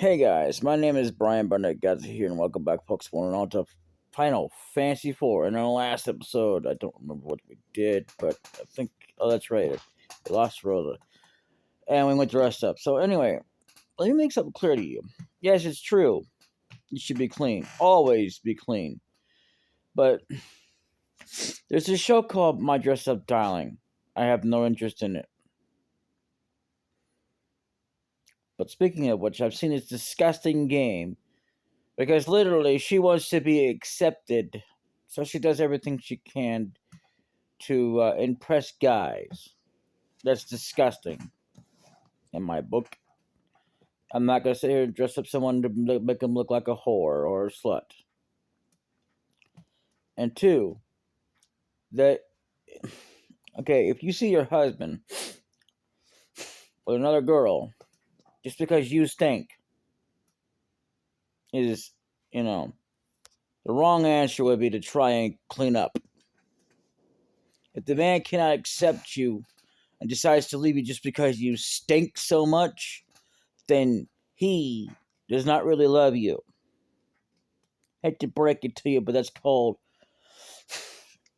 Hey guys, my name is Brian Barnett. Guys here, and welcome back, folks. One on to Final Fantasy IV. In our last episode, I don't remember what we did, but I think that's right. We lost Rosa, and we went to rest up. So anyway, let me make something clear to you. Yes, it's true. You should be clean. Always be clean. But there's a show called My Dress Up Darling. I have no interest in it. But speaking of which, I've seen this disgusting game because literally she wants to be accepted, so she does everything she can to impress guys. That's disgusting in my book. I'm not gonna sit here and dress up someone to make them look like a whore or a slut. And two, that okay, if you see your husband with another girl, just because you stink is, you know, the wrong answer would be to try and clean up. If the man cannot accept you and decides to leave you just because you stink so much, then he does not really love you. Hate to break it to you, but that's called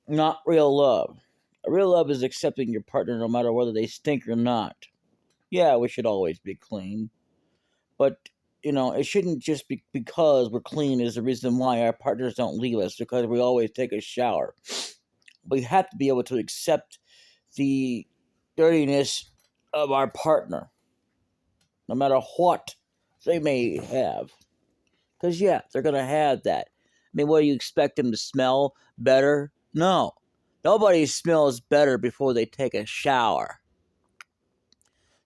not real love. A real love is accepting your partner no matter whether they stink or not. Yeah, we should always be clean, but it shouldn't just be because we're clean is the reason why our partners don't leave us because we always take a shower. We have to be able to accept the dirtiness of our partner, no matter what they may have. Because, yeah, they're going to have that. I mean, what do you expect them to smell better? No. Nobody smells better before they take a shower.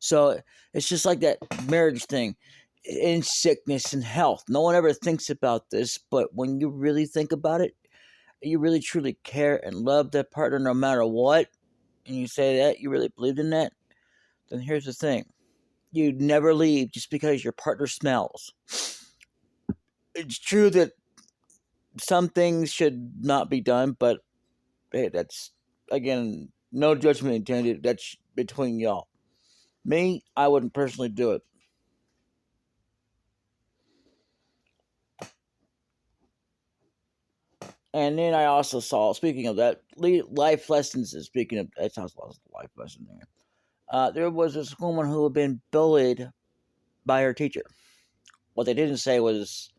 So it's just like that marriage thing in sickness and health. No one ever thinks about this, but when you really think about it, you really truly care and love that partner no matter what, and you say that, you really believe in that, then here's the thing. You never leave just because your partner smells. It's true that some things should not be done, but hey, that's, again, no judgment intended. That's between y'all. Me, I wouldn't personally do it. And then I also saw, speaking of that, life lessons. Speaking of, that sounds like a life lesson there. There was this woman who had been bullied by her teacher. What they didn't say was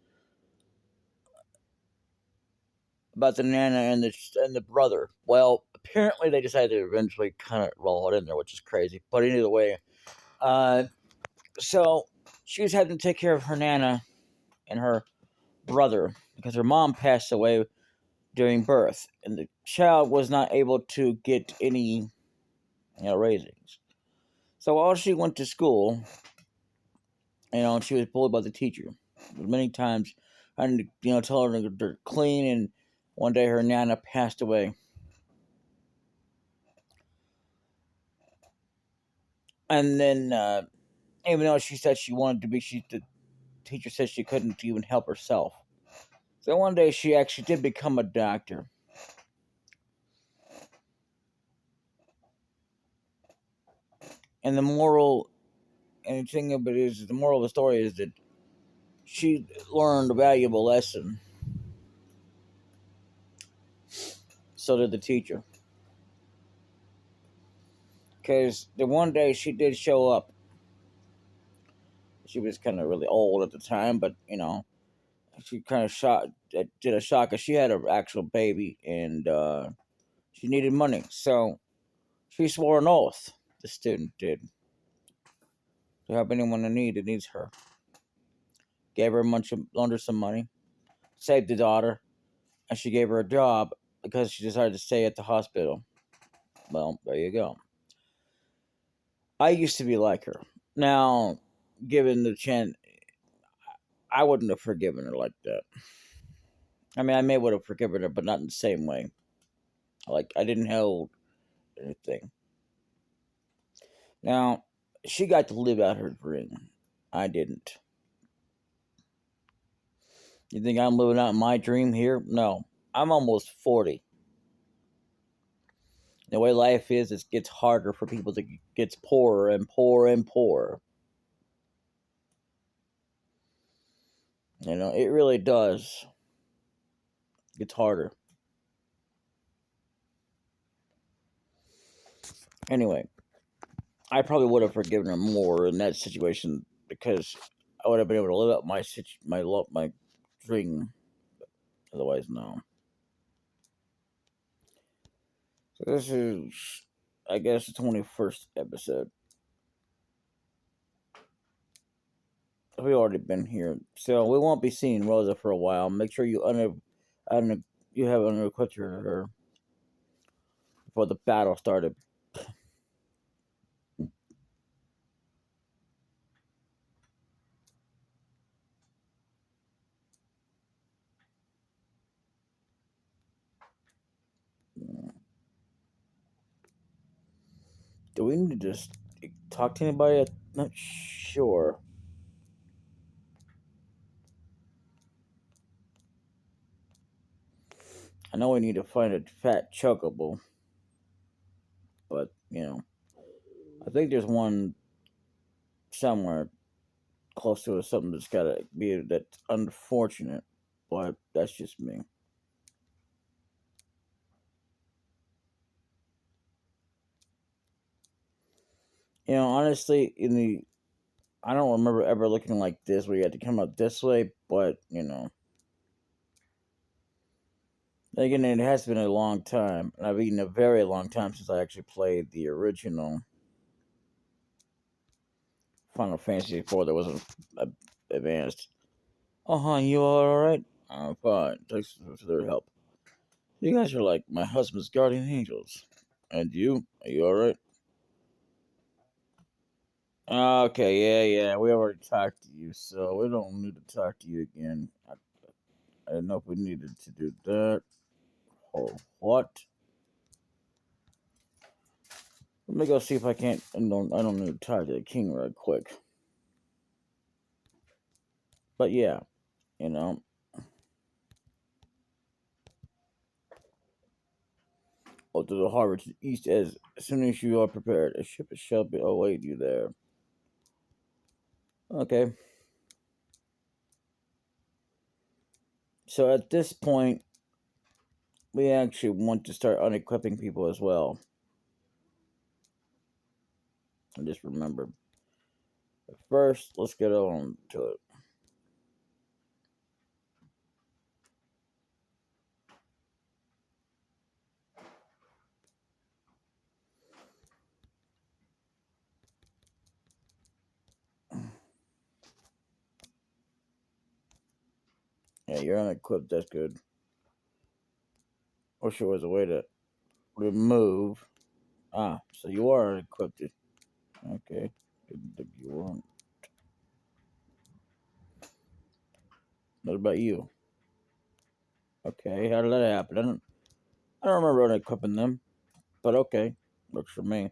about the nana and the brother. Well, apparently they decided to eventually kind of roll it in there, which is crazy. But either way, uh, so she was having to take care of her nana and her brother because her mom passed away during birth, and the child was not able to get any raisings. So while she went to school, she was bullied by the teacher many times, and tell her to clean. And one day her nana passed away, and then even though she said she wanted to be, the teacher said she couldn't even help herself. So one day she actually did become a doctor. And the moral and the thing of it is, the moral of the story is that she learned a valuable lesson. So did the teacher. Because the one day she did show up. She was kind of really old at the time, but she kind of did a shot because she had an actual baby and she needed money. So she swore an oath. The student did to help anyone in need that needs her. Gave her loaned her some money, saved the daughter, and she gave her a job because she decided to stay at the hospital. Well, there you go. I used to be like her. Now, given the chance, I wouldn't have forgiven her like that. I mean, I may would have forgiven her, but not in the same way. Like, I didn't hold anything. Now, she got to live out her dream. I didn't. You think I'm living out my dream here? No. I'm almost 40. The way life is, it gets harder for people to gets poorer and poorer and poorer. It really does. It's harder. Anyway, I probably would have forgiven her more in that situation because I would have been able to live up my dream. Otherwise, no. So this is, I guess, the 21st episode. We've already been here, so we won't be seeing Rosa for a while. Make sure you you have unequipped her before the battle started. Do we need to just talk to anybody? I'm not sure. I know we need to find a fat chocobo, but I think there's one somewhere close to us. Something that's gotta be that's unfortunate, but that's just me. Honestly, I don't remember ever looking like this where you had to come up this way, but again, it has been a long time, and I've eaten a very long time since I actually played the original Final Fantasy before there wasn't advanced. You all right? I'm fine. Thanks for their help. You guys are like my husband's guardian angels. And you? Are you all right? Okay, yeah. We already talked to you, so we don't need to talk to you again. I didn't know if we needed to do that. Oh, what? Let me go see if I can't. I don't need to talk to the king right quick. But yeah, you know. Go to the harbor to the east as soon as you are prepared. A ship shall be await you there. Okay. So at this point, we actually want to start unequipping people as well. I just remembered. But first, let's get on to it. Yeah, you're unequipped. That's good. Wish there was a way to remove. So you are unequipped. Okay. Didn't think you weren't. What about you? Okay, how did that happen? I don't remember unequipping them, but okay, works for me.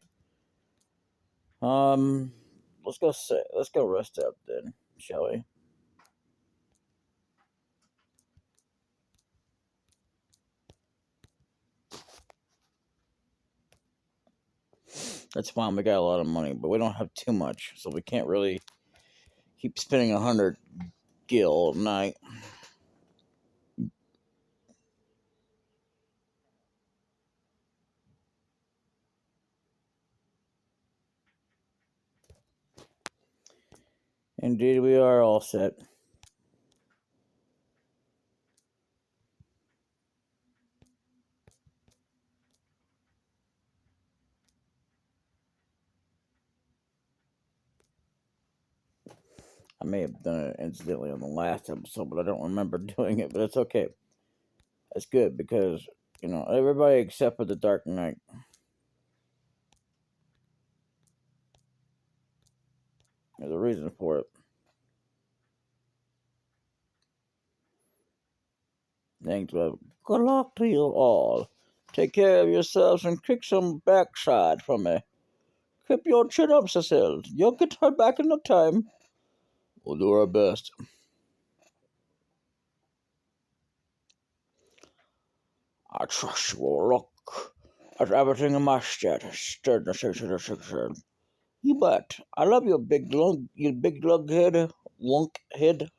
Um, let's go rest up then, shall we? That's fine. We got a lot of money, but we don't have too much, so we can't really keep spending 100 gil a night. Indeed, we are all set. I may have done it incidentally on the last episode, but I don't remember doing it. But it's okay. That's good because everybody except for the Dark Knight. There's a reason for it. Thanks, well, good luck to you all. Take care of yourselves and kick some backside for me. Keep your chin up, Cecile. You'll get her back in no time. We'll do our best. I trust you will look at everything in my state. You bet. I love you big lug head, wonk head.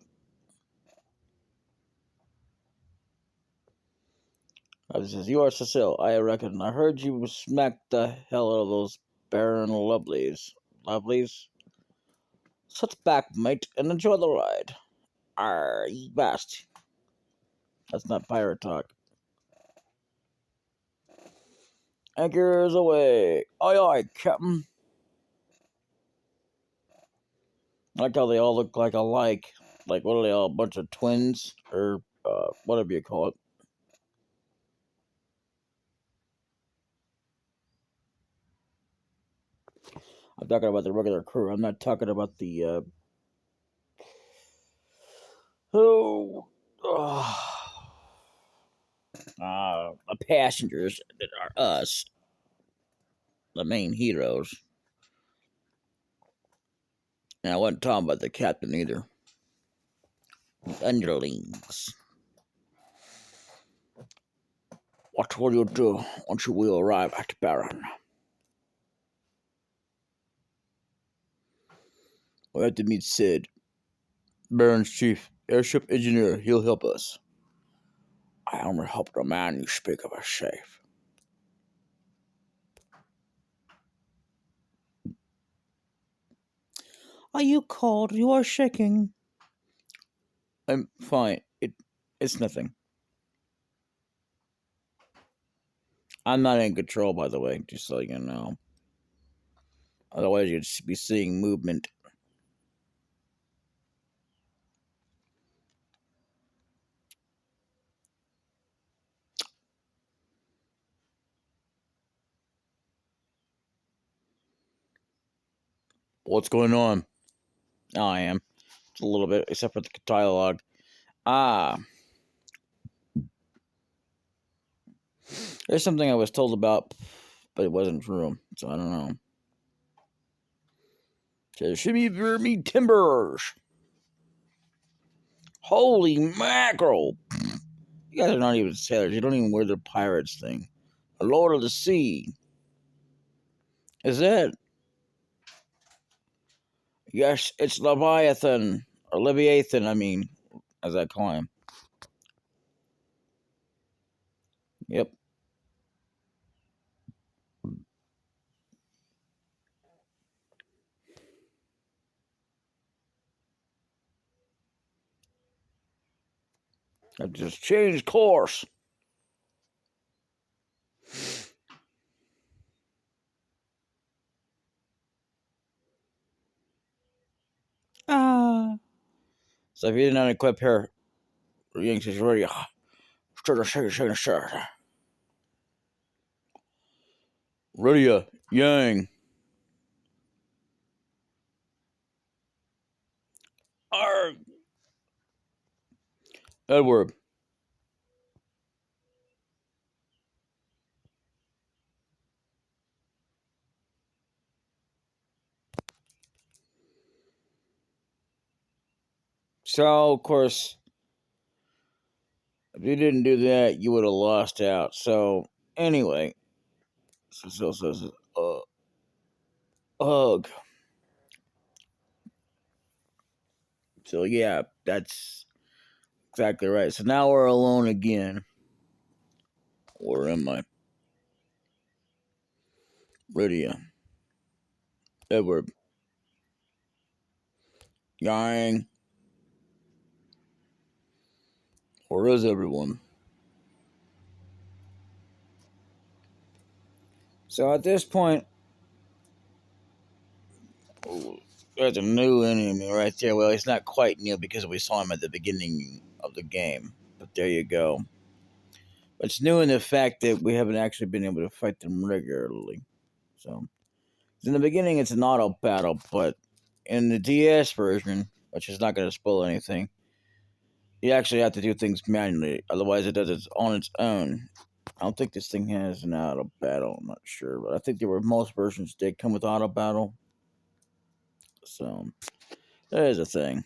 He says, "You are Cecile, I reckon. I heard you smacked the hell out of those Baron Lovelies. Lovelies? Sit back, mate, and enjoy the ride. Arr, ye best." That's not pirate talk. Anchors away. Aye, aye, Captain. I like how they all look like alike. Like, what are they all? A bunch of twins? Or, whatever you call it. I'm talking about the regular crew. I'm not talking about the, the passengers that are us, the main heroes. And I wasn't talking about the captain either. The underlings. What will you do once you will arrive at Baron? We have to meet Sid, Baron's chief airship engineer. He'll help us. I only help the man you speak of as safe. Are you cold? You are shaking. I'm fine. It's nothing. I'm not in control, by the way, just so you know. Otherwise, you'd be seeing movement. What's going on? Oh, I am. Just a little bit, except for the dialogue. Ah. There's something I was told about, but it wasn't true, so I don't know. Says, "Shimmy me timbers. Holy mackerel. You guys are not even sailors. You don't even wear the pirates thing. The Lord of the Sea. Is it? Yes, it's Leviathan. Or Leviathan, I mean, as I call him. Yep. I've just changed course. Ah. So if you didn't equip her, Yang says, ready. Ready, Yang. Arr. Edward. So, of course, if you didn't do that, you would have lost out. So, anyway. Ugh. So, yeah, that's exactly right. So now we're alone again. Where am I? Lydia. Edward. Yang. Where is everyone? So at this point, there's a new enemy right there. Well, he's not quite new because we saw him at the beginning of the game. But there you go. But it's new in the fact that we haven't actually been able to fight them regularly. So in the beginning, it's an auto battle, but in the DS version, which is not going to spoil anything, you actually have to do things manually. Otherwise, it does it on its own. I don't think this thing has an auto battle. I'm not sure, but I think there were most versions did come with auto battle. So that is a thing.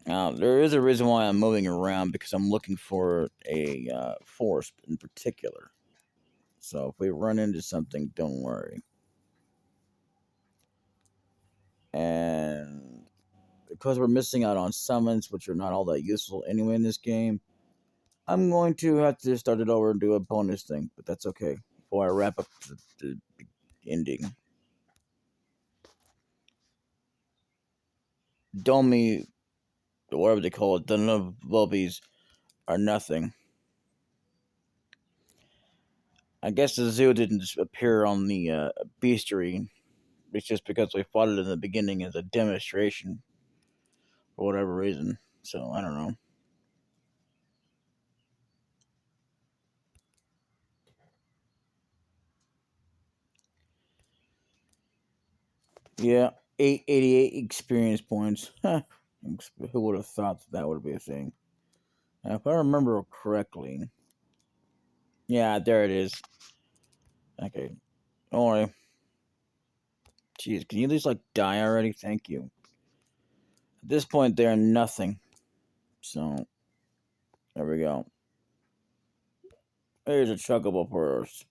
Now there is a reason why I'm moving around because I'm looking for a forest in particular. So if we run into something, don't worry. And because we're missing out on summons, which are not all that useful anyway in this game, I'm going to have to start it over and do a bonus thing, but that's okay. Before I wrap up the ending. Domi, or whatever they call it, the Nubbies are nothing. I guess the zoo didn't just appear on the bestiary. It's just because we fought it in the beginning as a demonstration for whatever reason. So I don't know. Yeah, 888 experience points. Huh. Who would have thought that would be a thing? Now, if I remember correctly, yeah, there it is. Okay, don't worry. Jeez, can you at least like die already? Thank you. At this point, they're nothing. So there we go. Here's a chuckable purse.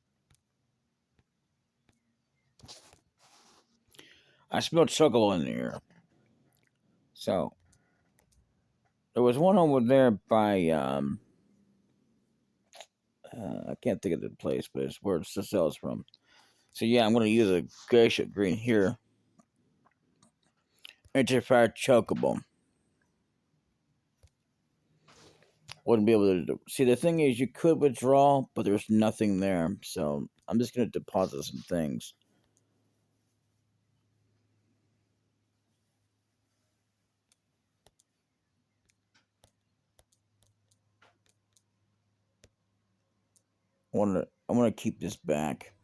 I smell chocolate in the air. So there was one over there by I can't think of the place, but it's where it sells from. So yeah, I'm gonna use a geisha green here. Interfire chocobo. Wouldn't be able to see. The thing is, you could withdraw, but there's nothing there. So I'm just gonna deposit some things. I want to keep this back.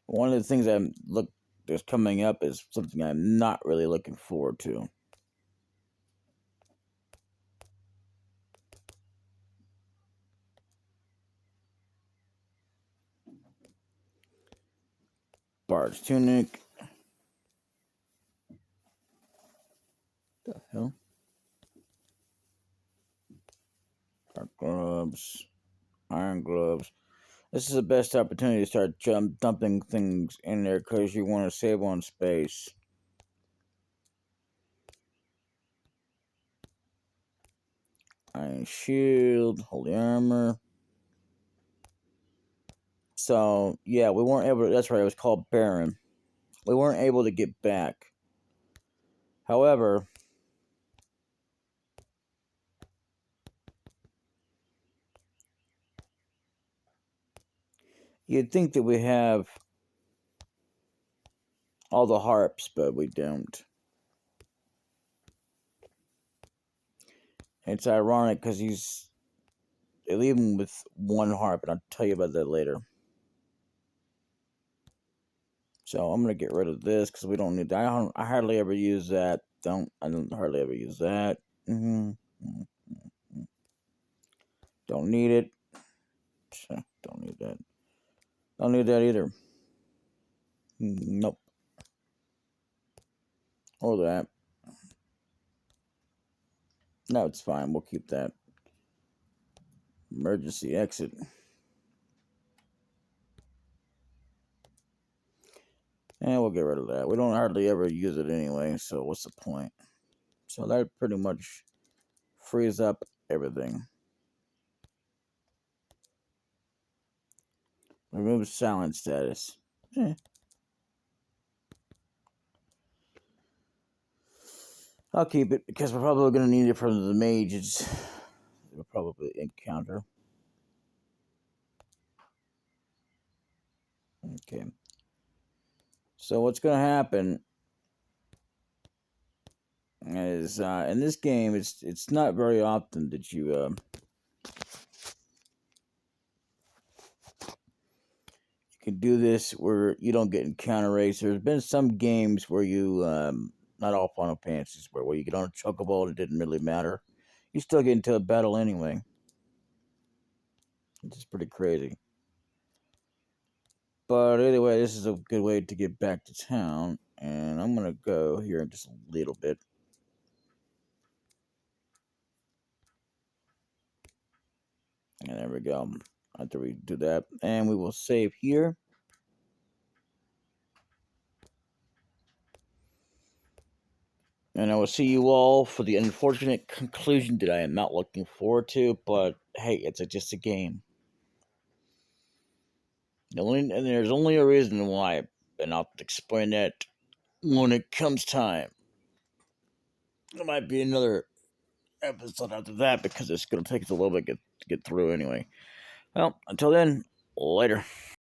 One of the things I'm look that's coming up is something I'm not really looking forward to. Bard's tunic. The hell? Dark gloves. Iron gloves. This is the best opportunity to start dumping things in there because you want to save on space. Iron shield, holy armor. So yeah, we weren't able to, that's right, it was called Baron. We weren't able to get back. However, you'd think that we have all the harps, but we don't. It's ironic because they leave him with one harp, and I'll tell you about that later. So I'm gonna get rid of this because we don't need that. I hardly ever use that. I don't hardly ever use that. Don't need it. Don't need that. Don't need that either. Nope. Or that. No, it's fine. We'll keep that. Emergency exit. And we'll get rid of that. We don't hardly ever use it anyway, so what's the point? So that pretty much frees up everything. Remove silent status. I'll keep it because we're probably going to need it for the mages. We'll probably encounter. Okay. So what's going to happen is in this game, it's not very often that you can do this where you don't get encounter rates. There's been some games where you not all Final Fantasies where you get on a chocobo and it didn't really matter. You still get into a battle anyway. It's just pretty crazy. But anyway, this is a good way to get back to town. And I'm going to go here in just a little bit. And there we go. After we do that. And we will save here. And I will see you all for the unfortunate conclusion that I am not looking forward to, but hey, it's just a game. And there's only a reason why, and I'll explain that when it comes time. There might be another episode after that because it's going to take us a little bit to get through anyway. Well, until then, later.